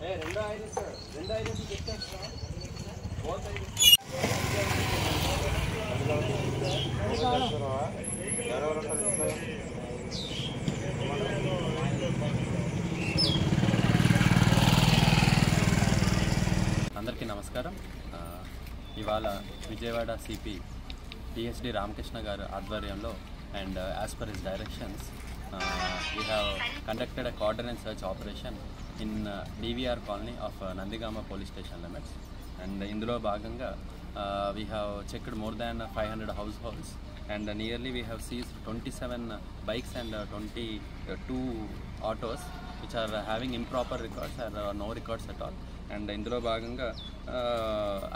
అందరికీ నమస్కారం. ఇవాళ విజయవాడ సిపి పిహెచ్డి రామకృష్ణ గారు ఆధ్వర్యంలో and as per his directions we have conducted a coordinated search operation in DVR colony of Nandigama police station limits, and indulo bhaganga we have checked more than 500 households, and nearly we have seized 27 bikes and 22 autos which are having improper records or no records at all. And ఇందులో భాగంగా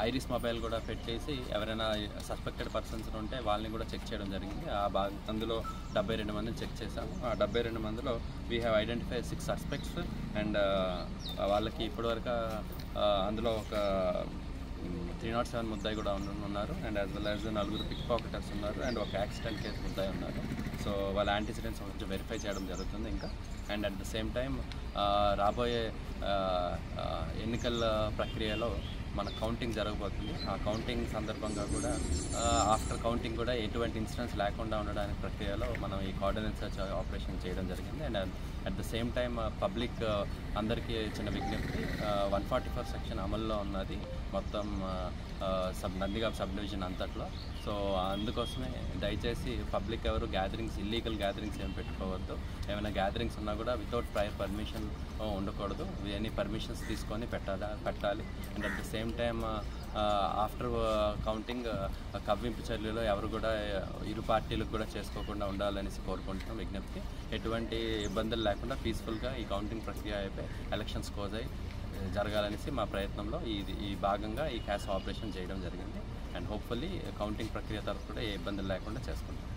iris mobile కూడా పెట్టేసి ఎవరైనా suspected persons ఉంటే వాళ్ళని కూడా check చేయడం జరిగింది. అందులో 72 మందిని చెక్ చేసాము. ఆ 72 మందిలో we have identify 6 suspects, and వాళ్ళకి ఇప్పటివరకు అందులో ఒక 307 ముద్దాయి కూడా ఉన్నారు, and as well as 4 pick pocketers ఉన్నారు, అండ్ ఒక యాక్సిడెంట్ కేసు ముద్దాయి ఉన్నారు. సో వాళ్ళ యాంటిసిడెంట్స్ కొంచెం వెరిఫై చేయడం జరుగుతుంది ఇంకా. And at the same time రాబోయే ఎన్నికల ప్రక్రియలో మన కౌంటింగ్ జరగబోతుంది. ఆ కౌంటింగ్ సందర్భంగా కూడా ఆఫ్టర్ కౌంటింగ్ కూడా ఎటువంటి ఇన్సిడెంట్స్ లేకుండా ఉండడానికి ప్రక్రియలో మనం ఈ కోఆర్డినేట్ సెర్చ్ ఆపరేషన్ చేయడం జరిగింది. And at the same time public అందరికీ చిన్న విజ్ఞప్తి, 144 సెక్షన్ అమల్లో ఉన్నది మొత్తం నందిగామ సబ్ డివిజన్ అంతట్లో. సో అందుకోసమే దయచేసి పబ్లిక్ ఎవరు గ్యాదరింగ్స్, ఇల్లీగల్ గ్యాదరింగ్స్ ఏం పెట్టుకోవద్దు. ఏమైనా గ్యాదరింగ్స్ ఉన్నా కూడా వితౌట్ ప్రయర్ పర్మిషన్ ఉండకూడదు. ఎనీ పర్మిషన్స్ తీసుకొని పెట్టాలి. And at the same time after counting కవ్వింపు చర్యలు ఎవరు కూడా ఇరు పార్టీలకు కూడా చేసుకోకుండా ఉండాలనేసి కోరుకుంటున్నాం. విజ్ఞప్తి ఎటువంటి ఇబ్బందులు లేకుండా పీస్ఫుల్గా ఈ కౌంటింగ్ ప్రక్రియ అయిపోయి ఎలక్షన్స్ క్లోజ్ అయ్యి జరగాలనేసి మా ప్రయత్నంలో ఈ భాగంగా ఈ క్యాష్ ఆపరేషన్ చేయడం జరిగింది. అండ్ హోప్ఫుల్లీ కౌంటింగ్ ప్రక్రియ తరఫు కూడా ఏ ఇబ్బందులు లేకుండా చేసుకుంటాం.